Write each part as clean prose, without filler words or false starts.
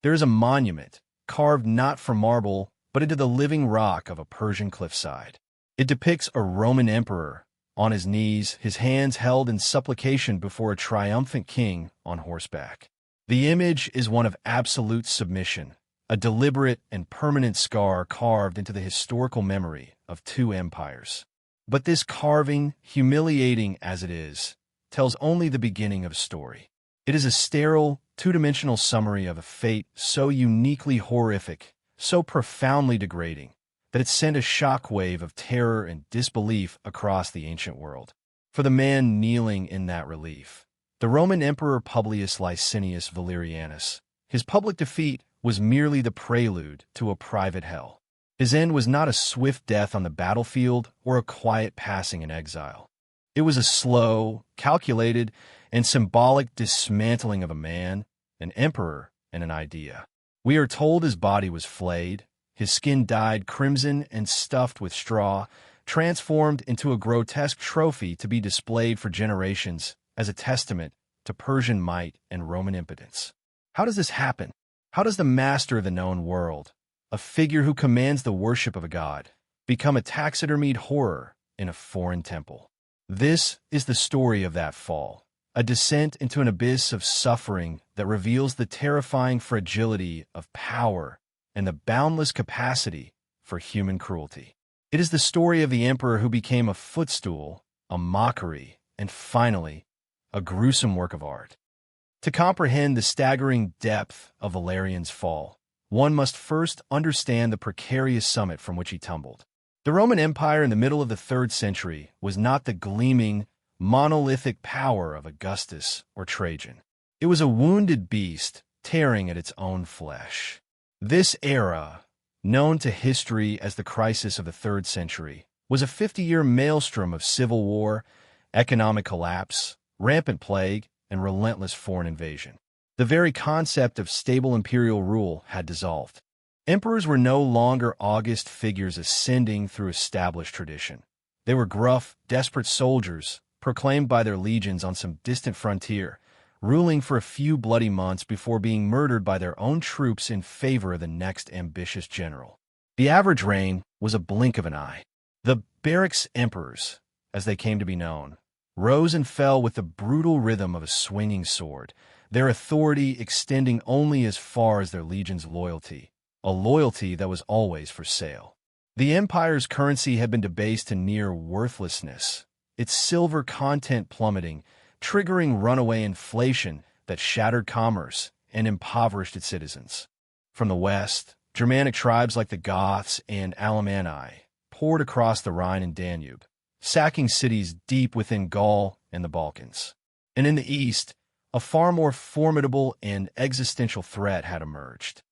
There is a monument, carved not from marble, but into the living rock of a Persian cliffside. It depicts a Roman emperor, on his knees, his hands held in supplication before a triumphant king on horseback. The image is one of absolute submission, a deliberate and permanent scar carved into the historical memory of two empires. But this carving, humiliating as it is, tells only the beginning of a story. It is a sterile, two-dimensional summary of a fate so uniquely horrific, so profoundly degrading, that it sent a shockwave of terror and disbelief across the ancient world. For the man kneeling in that relief, the Roman Emperor Publius Licinius Valerianus, his public defeat was merely the prelude to a private hell. His end was not a swift death on the battlefield or a quiet passing in exile. It was a slow, calculated, and symbolic dismantling of a man, an emperor, and an idea. We are told his body was flayed, his skin dyed crimson and stuffed with straw, transformed into a grotesque trophy to be displayed for generations as a testament to Persian might and Roman impotence. How does this happen? How does the master of the known world, a figure who commands the worship of a god, become a taxidermied horror in a foreign temple? This is the story of that fall, a descent into an abyss of suffering that reveals the terrifying fragility of power and the boundless capacity for human cruelty. It is the story of the emperor who became a footstool, a mockery, and finally, a gruesome work of art. To comprehend the staggering depth of Valerian's fall, one must first understand the precarious summit from which he tumbled. The Roman Empire in the middle of the 3rd century was not the gleaming, monolithic power of Augustus or Trajan. It was a wounded beast tearing at its own flesh. This era, known to history as the crisis of the 3rd century, was a 50-year maelstrom of civil war, economic collapse, rampant plague, and relentless foreign invasion. The very concept of stable imperial rule had dissolved. Emperors were no longer august figures ascending through established tradition. They were gruff, desperate soldiers, proclaimed by their legions on some distant frontier, ruling for a few bloody months before being murdered by their own troops in favor of the next ambitious general. The average reign was a blink of an eye. The barracks emperors, as they came to be known, rose and fell with the brutal rhythm of a swinging sword, their authority extending only as far as their legion's loyalty, a loyalty that was always for sale. The empire's currency had been debased to near worthlessness, its silver content plummeting, triggering runaway inflation that shattered commerce and impoverished its citizens. From the west, Germanic tribes like the Goths and Alemanni poured across the Rhine and Danube, sacking cities deep within Gaul and the Balkans. And in the east, a far more formidable and existential threat had emerged.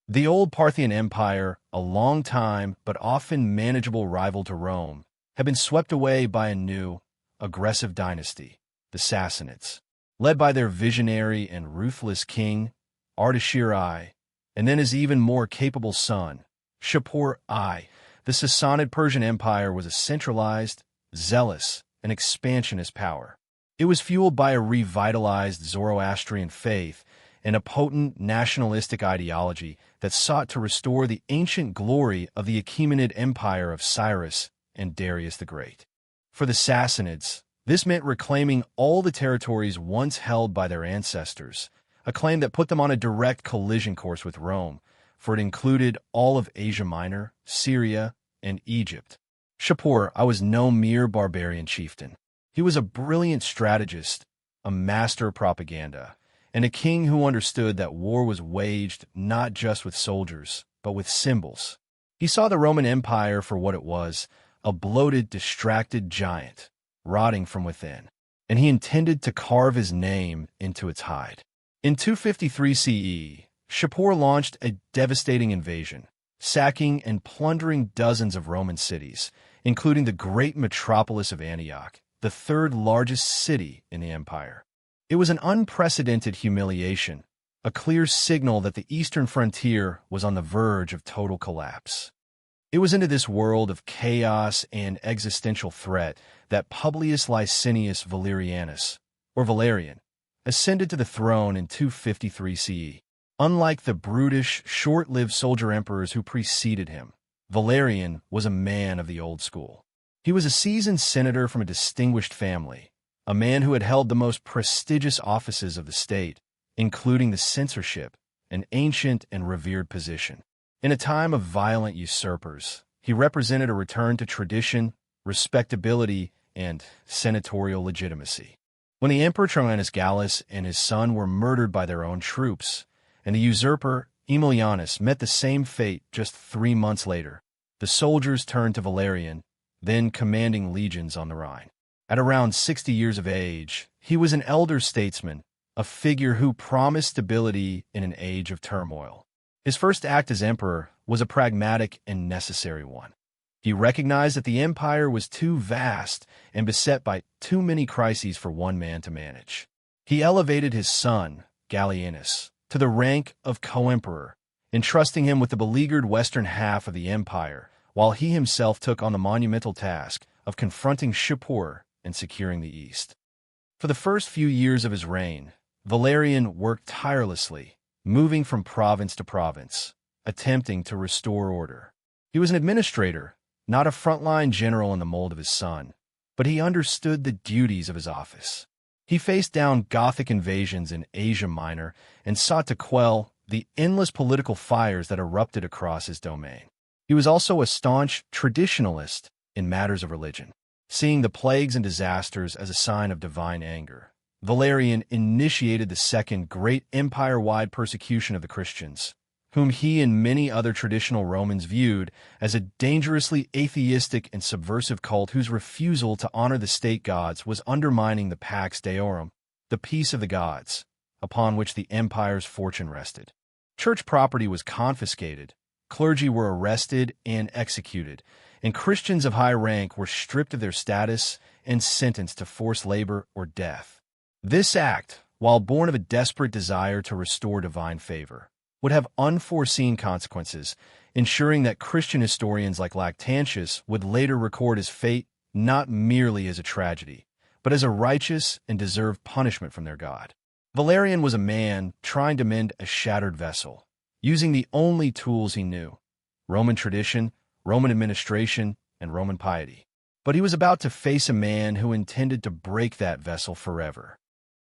The old Parthian Empire, a long-time but often manageable rival to Rome, had been swept away by a new, aggressive dynasty, the Sassanids, led by their visionary and ruthless king, Shapur I, and then his even more capable son, Shapur I. The Sassanid Persian Empire was a centralized, zealous, and expansionist power. It was fueled by a revitalized Zoroastrian faith and a potent nationalistic ideology that sought to restore the ancient glory of the Achaemenid Empire of Cyrus and Darius the Great. For the Sassanids, this meant reclaiming all the territories once held by their ancestors, a claim that put them on a direct collision course with Rome, for it included all of Asia Minor, Syria, and Egypt. Shapur I was no mere barbarian chieftain. He was a brilliant strategist, a master of propaganda, and a king who understood that war was waged not just with soldiers, but with symbols. He saw the Roman Empire for what it was, a bloated, distracted giant, rotting from within, and he intended to carve his name into its hide. In 253 CE, Shapur launched a devastating invasion, sacking and plundering dozens of Roman cities, including the great metropolis of Antioch, the 3rd largest city in the empire. It was an unprecedented humiliation, a clear signal that the eastern frontier was on the verge of total collapse. It was into this world of chaos and existential threat that Publius Licinius Valerianus, or Valerian, ascended to the throne in 253 CE. Unlike the brutish, short-lived soldier emperors who preceded him, Valerian was a man of the old school. He was a seasoned senator from a distinguished family, a man who had held the most prestigious offices of the state, including the censorship, an ancient and revered position. In a time of violent usurpers, he represented a return to tradition, respectability, and senatorial legitimacy. When the Emperor Traianus Gallus and his son were murdered by their own troops, and the usurper Aemilianus met the same fate just 3 months later, the soldiers turned to Valerian, then commanding legions on the Rhine. At around 60 years of age, he was an elder statesman, a figure who promised stability in an age of turmoil. His first act as emperor was a pragmatic and necessary one. He recognized that the empire was too vast and beset by too many crises for one man to manage. He elevated his son, Gallienus, to the rank of co-emperor, entrusting him with the beleaguered western half of the empire, while he himself took on the monumental task of confronting Shapur and securing the east. For the first few years of his reign, Valerian worked tirelessly, moving from province to province, attempting to restore order. He was an administrator, not a frontline general in the mold of his son, but he understood the duties of his office. He faced down Gothic invasions in Asia Minor and sought to quell the endless political fires that erupted across his domain. He was also a staunch traditionalist in matters of religion. Seeing the plagues and disasters as a sign of divine anger, Valerian initiated the second great empire-wide persecution of the Christians, whom he and many other traditional Romans viewed as a dangerously atheistic and subversive cult whose refusal to honor the state gods was undermining the Pax Deorum, the peace of the gods, upon which the empire's fortune rested. Church property was confiscated, clergy were arrested and executed, and Christians of high rank were stripped of their status and sentenced to forced labor or death. This act, while born of a desperate desire to restore divine favor, would have unforeseen consequences, ensuring that Christian historians like Lactantius would later record his fate not merely as a tragedy, but as a righteous and deserved punishment from their God. Valerian was a man trying to mend a shattered vessel, using the only tools he knew: Roman tradition, Roman administration, and Roman piety. But he was about to face a man who intended to break that vessel forever.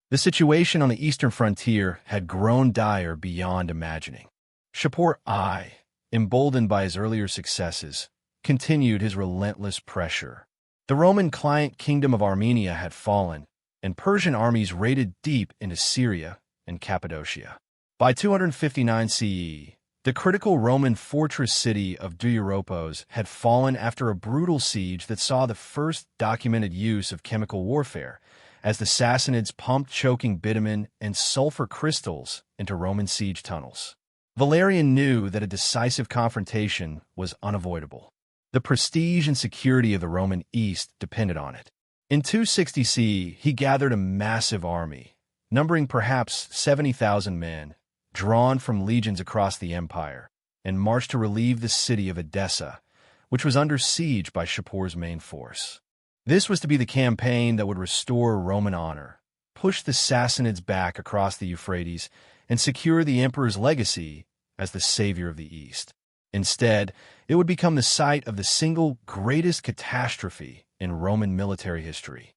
The situation on the eastern frontier had grown dire beyond imagining. Shapur I, emboldened by his earlier successes, continued his relentless pressure. The Roman client kingdom of Armenia had fallen, and Persian armies raided deep into Syria and Cappadocia. By 259 CE, the critical Roman fortress city of Dueropos had fallen after a brutal siege that saw the first documented use of chemical warfare, as the Sassanids pumped choking bitumen and sulfur crystals into Roman siege tunnels. Valerian knew that a decisive confrontation was unavoidable. The prestige and security of the Roman East depended on it. In 260 CE, he gathered a massive army, numbering perhaps 70,000 men, drawn from legions across the empire, and marched to relieve the city of Edessa, which was under siege by Shapur's main force. This was to be the campaign that would restore Roman honor, push the Sassanids back across the Euphrates, and secure the emperor's legacy as the savior of the East. Instead, it would become the site of the single greatest catastrophe in Roman military history.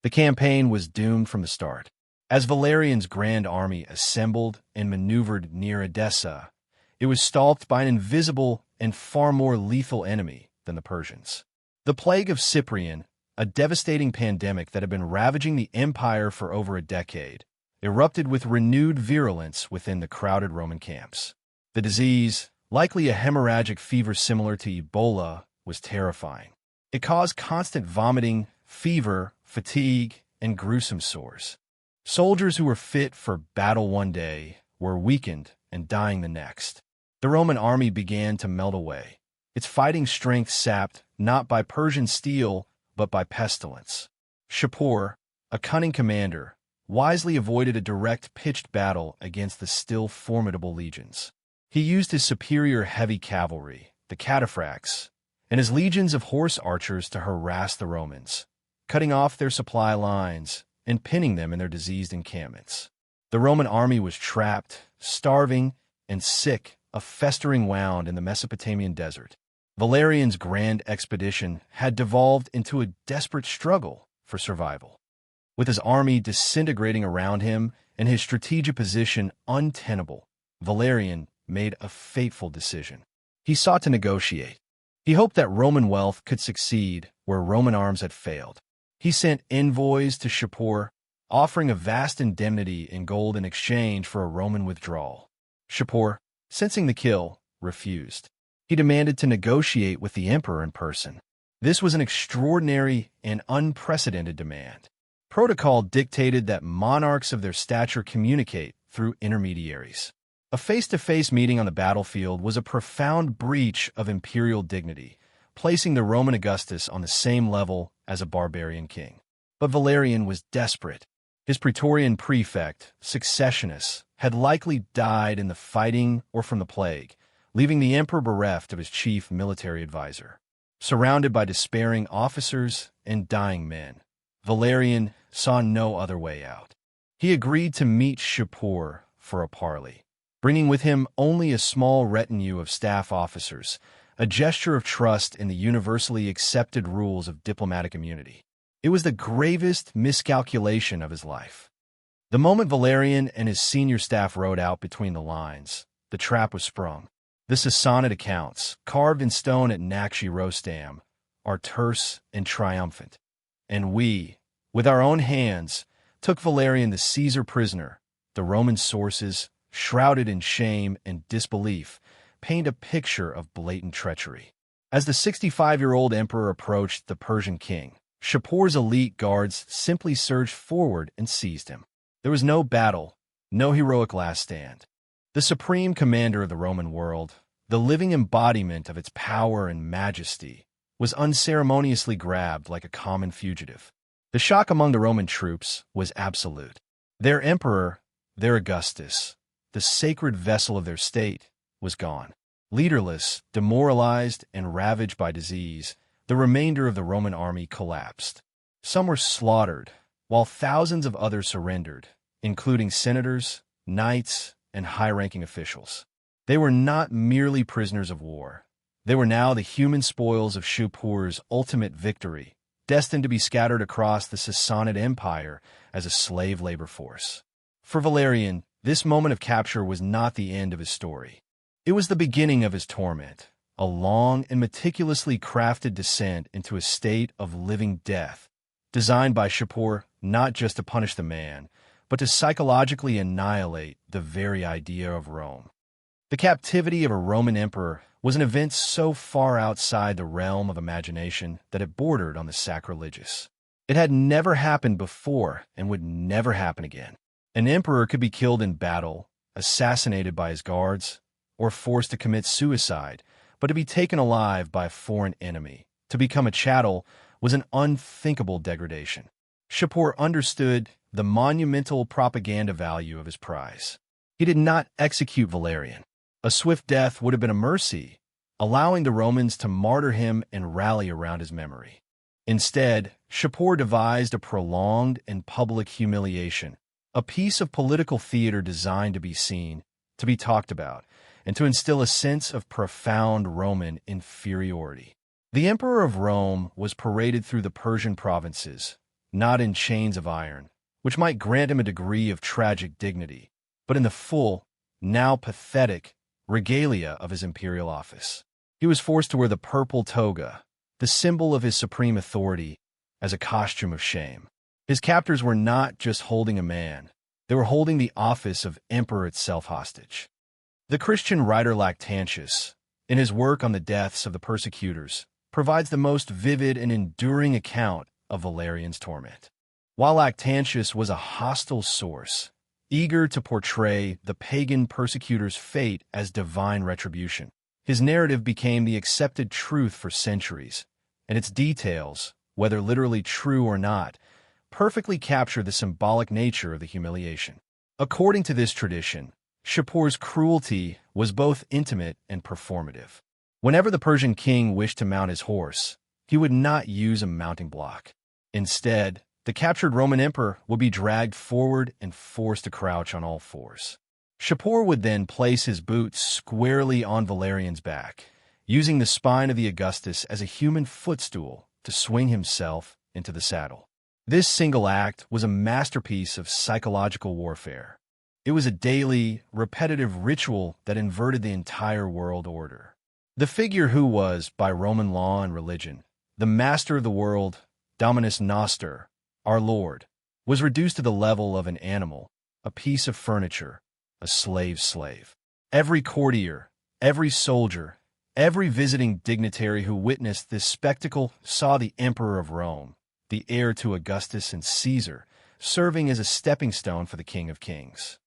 The campaign was doomed from the start. As Valerian's grand army assembled and maneuvered near Edessa, it was stalked by an invisible and far more lethal enemy than the Persians. The plague of Cyprian, a devastating pandemic that had been ravaging the empire for over a decade, erupted with renewed virulence within the crowded Roman camps. The disease, likely a hemorrhagic fever similar to Ebola, was terrifying. It caused constant vomiting, fever, fatigue, and gruesome sores. Soldiers who were fit for battle one day were weakened and dying the next. The Roman army began to melt away, its fighting strength sapped not by Persian steel but by pestilence. Shapur, a cunning commander, wisely avoided a direct pitched battle against the still formidable legions. He used his superior heavy cavalry, the cataphracts, and his legions of horse archers to harass the Romans, cutting off their supply lines and pinning them in their diseased encampments. The Roman army was trapped, starving, and sick, a festering wound in the Mesopotamian desert. Valerian's grand expedition had devolved into a desperate struggle for survival. With his army disintegrating around him and his strategic position untenable, Valerian made a fateful decision. He sought to negotiate. He hoped that Roman wealth could succeed where Roman arms had failed. He sent envoys to Shapur, offering a vast indemnity in gold in exchange for a Roman withdrawal. Shapur, sensing the kill, refused. He demanded to negotiate with the emperor in person. This was an extraordinary and unprecedented demand. Protocol dictated that monarchs of their stature communicate through intermediaries. A face-to-face meeting on the battlefield was a profound breach of imperial dignity, placing the Roman Augustus on the same level as a barbarian king. But Valerian was desperate. His Praetorian prefect, Successionus, had likely died in the fighting or from the plague, leaving the emperor bereft of his chief military advisor. Surrounded by despairing officers and dying men, Valerian saw no other way out. He agreed to meet Shapur for a parley, bringing with him only a small retinue of staff officers, a gesture of trust in the universally accepted rules of diplomatic immunity. It was the gravest miscalculation of his life. The moment Valerian and his senior staff rode out between the lines, the trap was sprung. The Sassanid accounts, carved in stone at Nakshi Rostam, are terse and triumphant. And we, with our own hands, took Valerian the Caesar prisoner. The Roman sources, shrouded in shame and disbelief, paint a picture of blatant treachery. As the 65-year-old emperor approached the Persian king, Shapur's elite guards simply surged forward and seized him. There was no battle, no heroic last stand. The supreme commander of the Roman world, the living embodiment of its power and majesty, was unceremoniously grabbed like a common fugitive. The shock among the Roman troops was absolute. Their emperor, their Augustus, the sacred vessel of their state, was gone. Leaderless, demoralized, and ravaged by disease, the remainder of the Roman army collapsed. Some were slaughtered, while thousands of others surrendered, including senators, knights, and high-ranking officials. They were not merely prisoners of war. They were now the human spoils of Shapur's ultimate victory, destined to be scattered across the Sassanid Empire as a slave labor force. For Valerian, this moment of capture was not the end of his story. It was the beginning of his torment, a long and meticulously crafted descent into a state of living death, designed by Shapur not just to punish the man, but to psychologically annihilate the very idea of Rome. The captivity of a Roman emperor was an event so far outside the realm of imagination that it bordered on the sacrilegious. It had never happened before and would never happen again. An emperor could be killed in battle, assassinated by his guards, or forced to commit suicide, but to be taken alive by a foreign enemy, to become a chattel, was an unthinkable degradation. Shapur understood the monumental propaganda value of his prize. He did not execute Valerian. A swift death would have been a mercy, allowing the Romans to martyr him and rally around his memory. Instead, Shapur devised a prolonged and public humiliation, a piece of political theater designed to be seen, to be talked about, and to instill a sense of profound Roman inferiority. The Emperor of Rome was paraded through the Persian provinces, not in chains of iron, which might grant him a degree of tragic dignity, but in the full, now pathetic, regalia of his imperial office. He was forced to wear the purple toga, the symbol of his supreme authority, as a costume of shame. His captors were not just holding a man, they were holding the office of emperor itself hostage. The Christian writer Lactantius, in his work on the deaths of the persecutors, provides the most vivid and enduring account of Valerian's torment. While Lactantius was a hostile source, eager to portray the pagan persecutors' fate as divine retribution, his narrative became the accepted truth for centuries, and its details, whether literally true or not, perfectly capture the symbolic nature of the humiliation. According to this tradition, Shapur's cruelty was both intimate and performative. Whenever the Persian king wished to mount his horse, he would not use a mounting block. Instead, the captured Roman emperor would be dragged forward and forced to crouch on all fours. Shapur would then place his boots squarely on Valerian's back, using the spine of the Augustus as a human footstool to swing himself into the saddle. This single act was a masterpiece of psychological warfare. It was a daily, repetitive ritual that inverted the entire world order. The figure who was, by Roman law and religion, the master of the world, Dominus Noster, our Lord, was reduced to the level of an animal, a piece of furniture, a slave. Every courtier, every soldier, every visiting dignitary who witnessed this spectacle saw the Emperor of Rome, the heir to Augustus and Caesar, serving as a stepping stone for the King of Kings.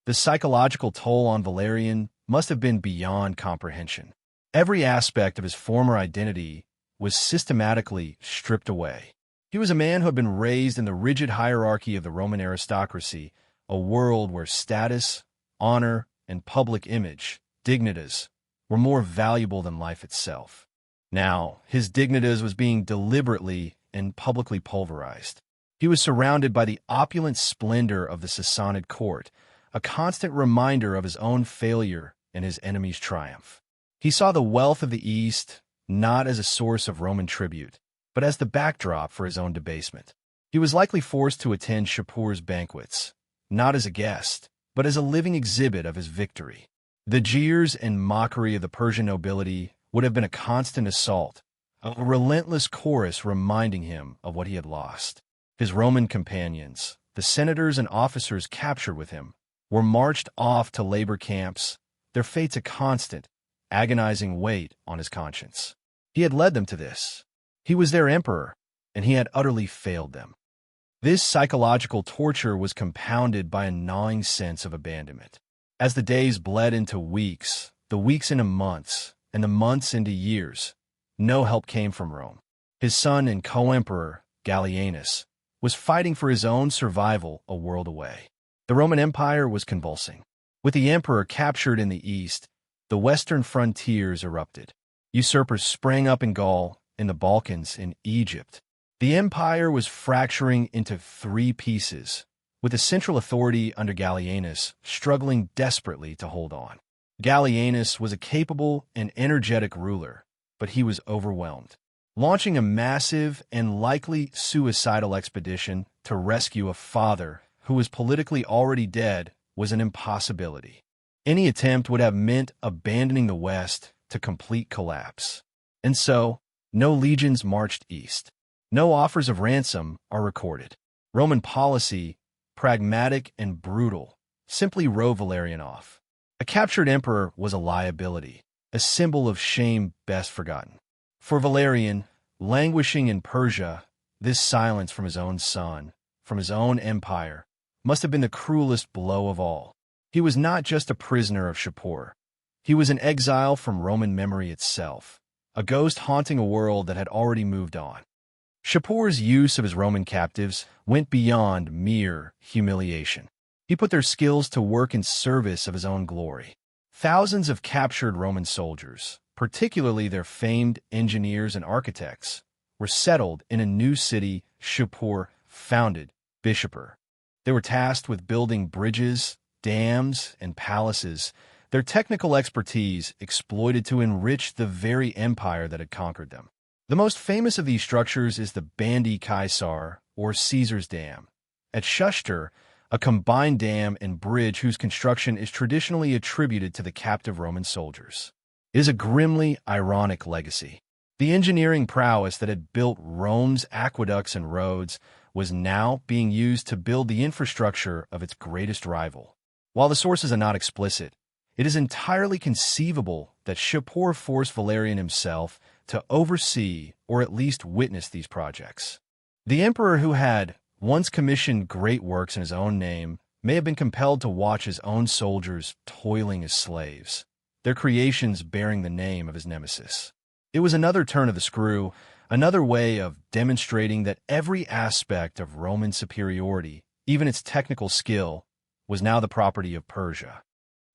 The psychological toll on Valerian must have been beyond comprehension. Every aspect of his former identity was systematically stripped away. He was a man who had been raised in the rigid hierarchy of the Roman aristocracy, a world where status, honor, and public image, dignitas, were more valuable than life itself. Now, his dignitas was being deliberately and publicly pulverized. He was surrounded by the opulent splendor of the Sassanid court, a constant reminder of his own failure and his enemy's triumph. He saw the wealth of the East not as a source of Roman tribute, but as the backdrop for his own debasement. He was likely forced to attend Shapur's banquets, not as a guest, but as a living exhibit of his victory. The jeers and mockery of the Persian nobility would have been a constant assault, a relentless chorus reminding him of what he had lost. His Roman companions, the senators and officers captured with him, were marched off to labor camps, their fates a constant, agonizing weight on his conscience. He had led them to this. He was their emperor, and he had utterly failed them. This psychological torture was compounded by a gnawing sense of abandonment. As the days bled into weeks, the weeks into months, and the months into years, no help came from Rome. His son and co-emperor, Gallienus, was fighting for his own survival a world away. The Roman Empire was convulsing. With the emperor captured in the east, the western frontiers erupted. Usurpers sprang up in Gaul, in the Balkans, in Egypt. The empire was fracturing into three pieces, with the central authority under Gallienus struggling desperately to hold on. Gallienus was a capable and energetic ruler, but he was overwhelmed. Launching a massive and likely suicidal expedition to rescue a father who was politically already dead was an impossibility. Any attempt would have meant abandoning the West to complete collapse. And so, no legions marched east. No offers of ransom are recorded. Roman policy, pragmatic and brutal, simply wrote Valerian off. A captured emperor was a liability, a symbol of shame best forgotten. For Valerian, languishing in Persia, this silence from his own son, from his own empire, must have been the cruelest blow of all. He was not just a prisoner of Shapur. He was an exile from Roman memory itself, a ghost haunting a world that had already moved on. Shapur's use of his Roman captives went beyond mere humiliation. He put their skills to work in service of his own glory. Thousands of captured Roman soldiers, particularly their famed engineers and architects, were settled in a new city Shapur founded, Shapur. They were tasked with building bridges, dams, and palaces, their technical expertise exploited to enrich the very empire that had conquered them. The most famous of these structures is the Bandi Caesar, or Caesar's Dam, at Shapur, a combined dam and bridge whose construction is traditionally attributed to the captive Roman soldiers. It is a grimly ironic legacy. The engineering prowess that had built Rome's aqueducts and roads was now being used to build the infrastructure of its greatest rival. While the sources are not explicit, it is entirely conceivable that Shapur forced Valerian himself to oversee or at least witness these projects. The emperor, who had once commissioned great works in his own name, may have been compelled to watch his own soldiers toiling as slaves, their creations bearing the name of his nemesis. It was another turn of the screw, another way of demonstrating that every aspect of Roman superiority, even its technical skill, was now the property of Persia.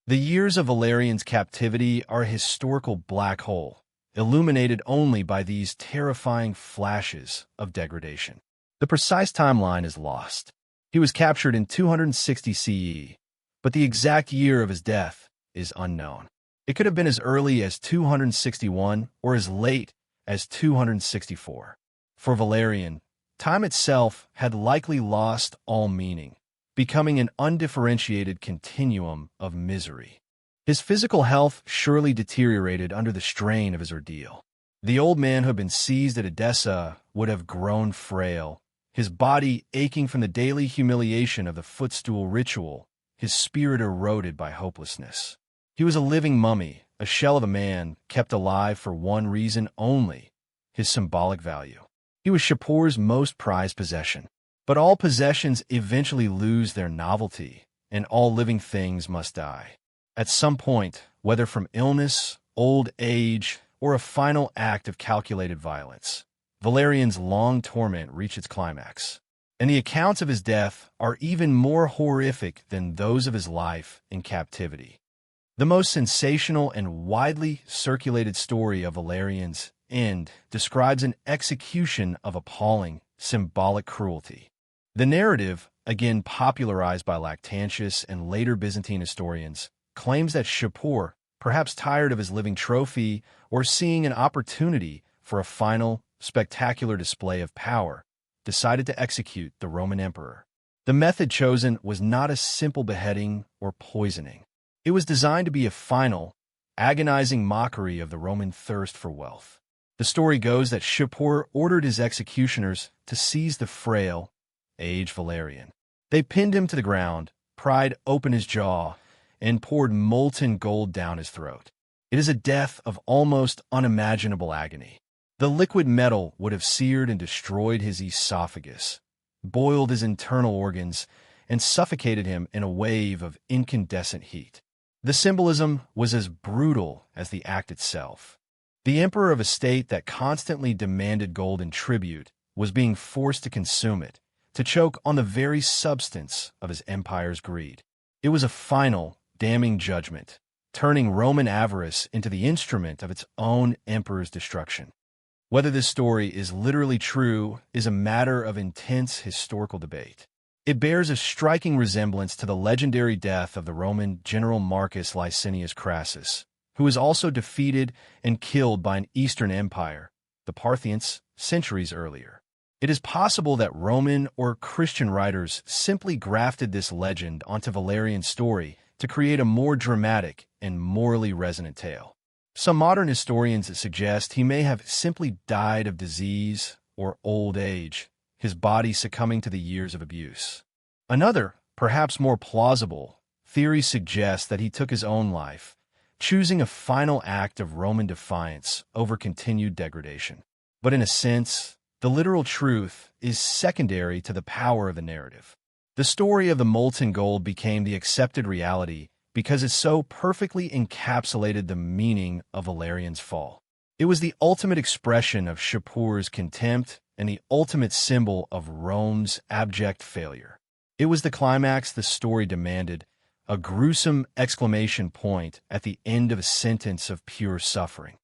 The years of Valerian's captivity are a historical black hole, illuminated only by these terrifying flashes of degradation. The precise timeline is lost. He was captured in 260 CE, but the exact year of his death is unknown. It could have been as early as 261 or as late as 264. For Valerian, time itself had likely lost all meaning, becoming an undifferentiated continuum of misery. His physical health surely deteriorated under the strain of his ordeal. The old man who had been seized at Edessa would have grown frail, his body aching from the daily humiliation of the footstool ritual, his spirit eroded by hopelessness. He was a living mummy, a shell of a man kept alive for one reason only, his symbolic value. He was Shapur's most prized possession. But all possessions eventually lose their novelty, and all living things must die. At some point, whether from illness, old age, or a final act of calculated violence, Valerian's long torment reached its climax. And the accounts of his death are even more horrific than those of his life in captivity. The most sensational and widely circulated story of Valerian's end describes an execution of appalling, symbolic cruelty. The narrative, again popularized by Lactantius and later Byzantine historians, claims that Shapur, perhaps tired of his living trophy or seeing an opportunity for a final, spectacular display of power, decided to execute the Roman emperor. The method chosen was not a simple beheading or poisoning. It was designed to be a final, agonizing mockery of the Roman thirst for wealth. The story goes that Shapur ordered his executioners to seize the frail, aged Valerian. They pinned him to the ground, pried open his jaw, and poured molten gold down his throat. It is a death of almost unimaginable agony. The liquid metal would have seared and destroyed his esophagus, boiled his internal organs, and suffocated him in a wave of incandescent heat. The symbolism was as brutal as the act itself. The emperor of a state that constantly demanded gold in tribute was being forced to consume it, to choke on the very substance of his empire's greed. It was a final, damning judgment, turning Roman avarice into the instrument of its own emperor's destruction. Whether this story is literally true is a matter of intense historical debate. It bears a striking resemblance to the legendary death of the Roman general Marcus Licinius Crassus, who was also defeated and killed by an Eastern empire, the Parthians, centuries earlier. It is possible that Roman or Christian writers simply grafted this legend onto Valerian's story to create a more dramatic and morally resonant tale. Some modern historians suggest he may have simply died of disease or old age, his body succumbing to the years of abuse. Another, perhaps more plausible, theory suggests that he took his own life, choosing a final act of Roman defiance over continued degradation. But in a sense, the literal truth is secondary to the power of the narrative. The story of the molten gold became the accepted reality because it so perfectly encapsulated the meaning of Valerian's fall. It was the ultimate expression of Shapur's contempt and the ultimate symbol of Rome's abject failure. It was the climax the story demanded, a gruesome exclamation point at the end of a sentence of pure suffering.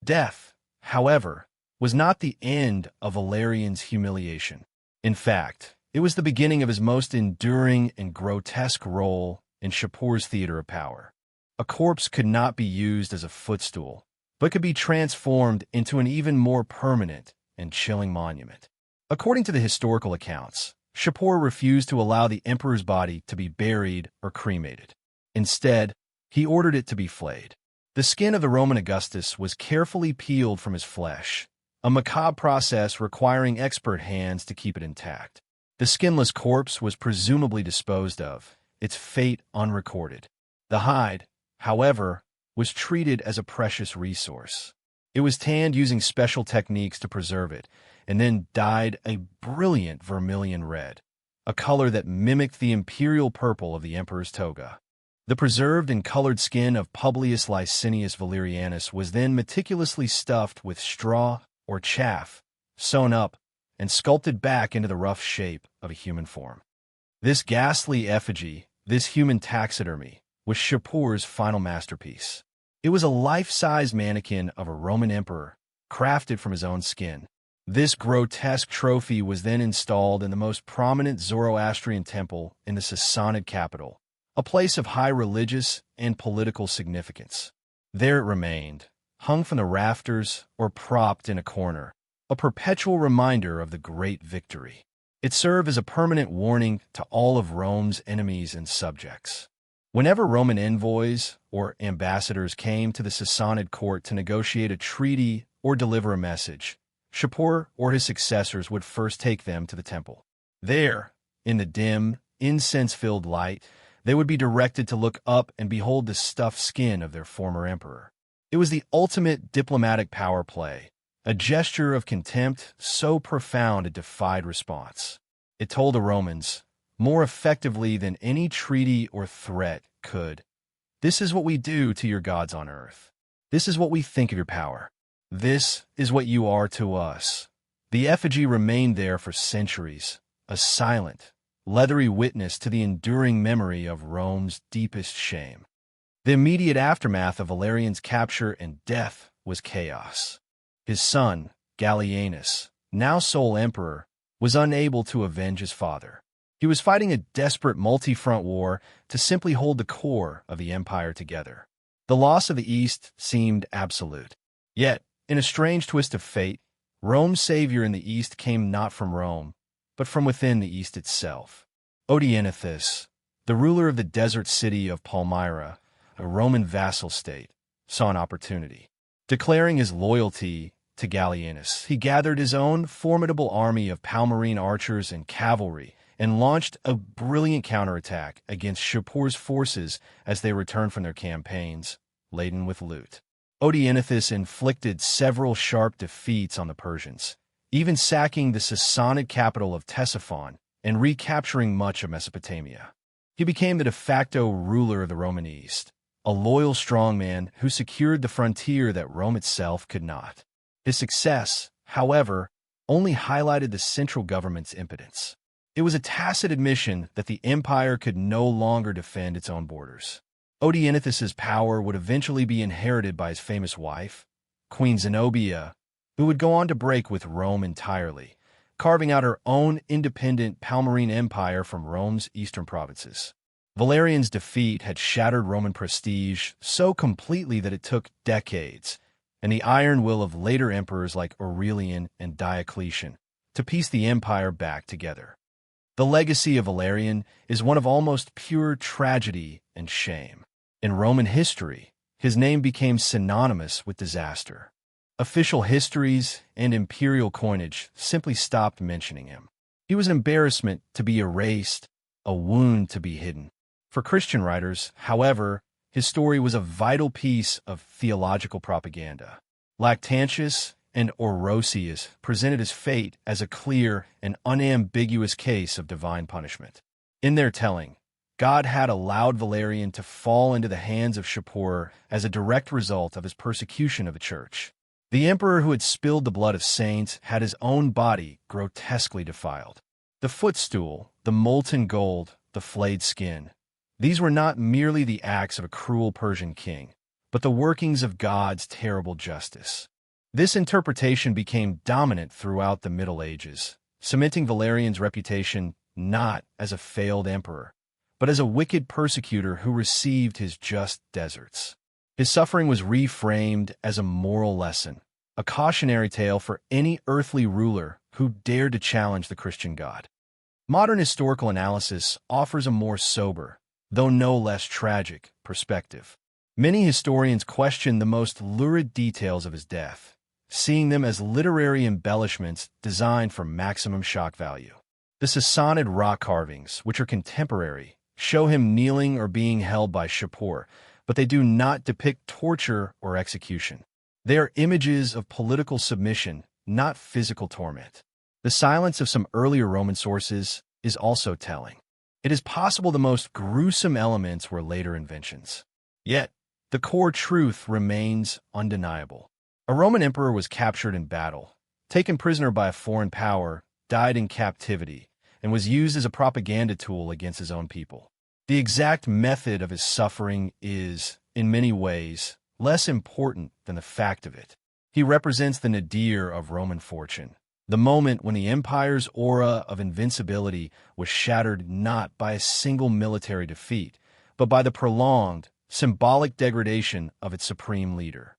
Death, however, was not the end of Valerian's humiliation. In fact, it was the beginning of his most enduring and grotesque role in Shapur's theater of power. A corpse could not be used as a footstool, but could be transformed into an even more permanent and chilling monument. According to the historical accounts, Shapur refused to allow the emperor's body to be buried or cremated. Instead, he ordered it to be flayed. The skin of the Roman Augustus was carefully peeled from his flesh, a macabre process requiring expert hands to keep it intact. The skinless corpse was presumably disposed of, its fate unrecorded. The hide, however, was treated as a precious resource. It was tanned using special techniques to preserve it, and then dyed a brilliant vermilion red, a color that mimicked the imperial purple of the emperor's toga. The preserved and colored skin of Publius Licinius Valerianus was then meticulously stuffed with straw or chaff, sewn up, and sculpted back into the rough shape of a human form. This ghastly effigy, this human taxidermy, was Shapur's final masterpiece. It was a life-size mannequin of a Roman emperor, crafted from his own skin. This grotesque trophy was then installed in the most prominent Zoroastrian temple in the Sassanid capital, a place of high religious and political significance. There it remained, hung from the rafters or propped in a corner, a perpetual reminder of the great victory. It served as a permanent warning to all of Rome's enemies and subjects. Whenever Roman envoys or ambassadors came to the Sassanid court to negotiate a treaty or deliver a message, Shapur or his successors would first take them to the temple. There, in the dim, incense-filled light, they would be directed to look up and behold the stuffed skin of their former emperor. It was the ultimate diplomatic power play, a gesture of contempt so profound it defied response. It told the Romans, more effectively than any treaty or threat could, "This is what we do to your gods on earth. This is what we think of your power. This is what you are to us." The effigy remained there for centuries, a silent, leathery witness to the enduring memory of Rome's deepest shame. The immediate aftermath of Valerian's capture and death was chaos. His son, Gallienus, now sole emperor, was unable to avenge his father. He was fighting a desperate multi-front war to simply hold the core of the empire together. The loss of the East seemed absolute. Yet, in a strange twist of fate, Rome's savior in the East came not from Rome, but from within the East itself. Odenathus, the ruler of the desert city of Palmyra, a Roman vassal state, saw an opportunity. Declaring his loyalty to Gallienus, he gathered his own formidable army of Palmyrene archers and cavalry and launched a brilliant counterattack against Shapur's forces as they returned from their campaigns, laden with loot. Odenathus inflicted several sharp defeats on the Persians, even sacking the Sassanid capital of Ctesiphon and recapturing much of Mesopotamia. He became the de facto ruler of the Roman East, a loyal strongman who secured the frontier that Rome itself could not. His success, however, only highlighted the central government's impotence. It was a tacit admission that the empire could no longer defend its own borders. Odenathus's power would eventually be inherited by his famous wife, Queen Zenobia, who would go on to break with Rome entirely, carving out her own independent Palmyrene empire from Rome's eastern provinces. Valerian's defeat had shattered Roman prestige so completely that it took decades, and the iron will of later emperors like Aurelian and Diocletian, to piece the empire back together. The legacy of Valerian is one of almost pure tragedy and shame. In Roman history, his name became synonymous with disaster. Official histories and imperial coinage simply stopped mentioning him. He was an embarrassment to be erased, a wound to be hidden. For Christian writers, however, his story was a vital piece of theological propaganda. Lactantius and Orosius presented his fate as a clear and unambiguous case of divine punishment. In their telling, God had allowed Valerian to fall into the hands of Shapur as a direct result of his persecution of the church. The emperor who had spilled the blood of saints had his own body grotesquely defiled. The footstool, the molten gold, the flayed skin, these were not merely the acts of a cruel Persian king, but the workings of God's terrible justice. This interpretation became dominant throughout the Middle Ages, cementing Valerian's reputation not as a failed emperor, but as a wicked persecutor who received his just deserts. His suffering was reframed as a moral lesson, a cautionary tale for any earthly ruler who dared to challenge the Christian God. Modern historical analysis offers a more sober, though no less tragic, perspective. Many historians question the most lurid details of his death, seeing them as literary embellishments designed for maximum shock value. The Sassanid rock carvings, which are contemporary, show him kneeling or being held by Shapur, but they do not depict torture or execution. They are images of political submission, not physical torment. The silence of some earlier Roman sources is also telling. It is possible the most gruesome elements were later inventions. Yet, the core truth remains undeniable. A Roman emperor was captured in battle, taken prisoner by a foreign power, died in captivity, and was used as a propaganda tool against his own people. The exact method of his suffering is, in many ways, less important than the fact of it. He represents the nadir of Roman fortune, The moment when the Empire's aura of invincibility was shattered not by a single military defeat, but by the prolonged, symbolic degradation of its supreme leader.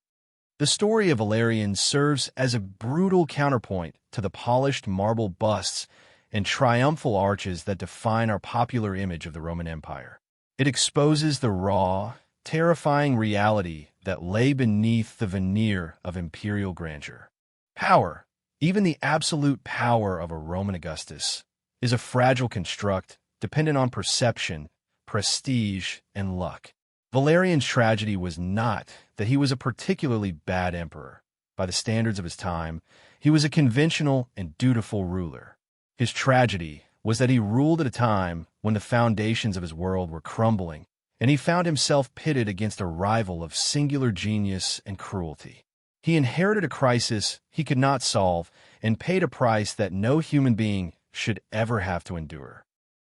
The story of Valerian serves as a brutal counterpoint to the polished marble busts and triumphal arches that define our popular image of the Roman Empire. It exposes the raw, terrifying reality that lay beneath the veneer of imperial grandeur. Power, even the absolute power of a Roman Augustus, is a fragile construct dependent on perception, prestige, and luck. Valerian's tragedy was not that he was a particularly bad emperor. By the standards of his time, he was a conventional and dutiful ruler. His tragedy was that he ruled at a time when the foundations of his world were crumbling, and he found himself pitted against a rival of singular genius and cruelty. He inherited a crisis he could not solve and paid a price that no human being should ever have to endure.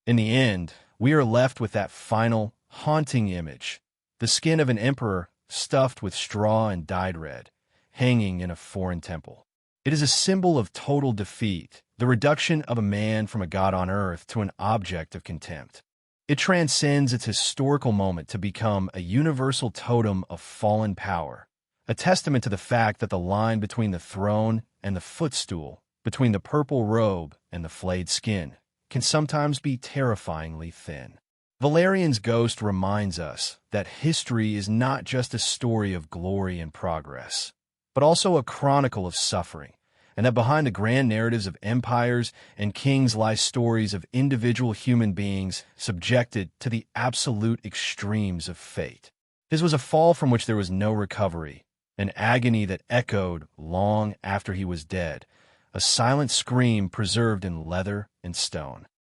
In the end, we are left with that final, haunting image, the skin of an emperor stuffed with straw and dyed red, hanging in a foreign temple. It is a symbol of total defeat, the reduction of a man from a god on earth to an object of contempt. It transcends its historical moment to become a universal totem of fallen power, a testament to the fact that the line between the throne and the footstool, between the purple robe and the flayed skin, can sometimes be terrifyingly thin. Valerian's ghost reminds us that history is not just a story of glory and progress, but also a chronicle of suffering, and that behind the grand narratives of empires and kings lie stories of individual human beings subjected to the absolute extremes of fate. His was a fall from which there was no recovery, an agony that echoed long after he was dead, a silent scream preserved in leather and stone.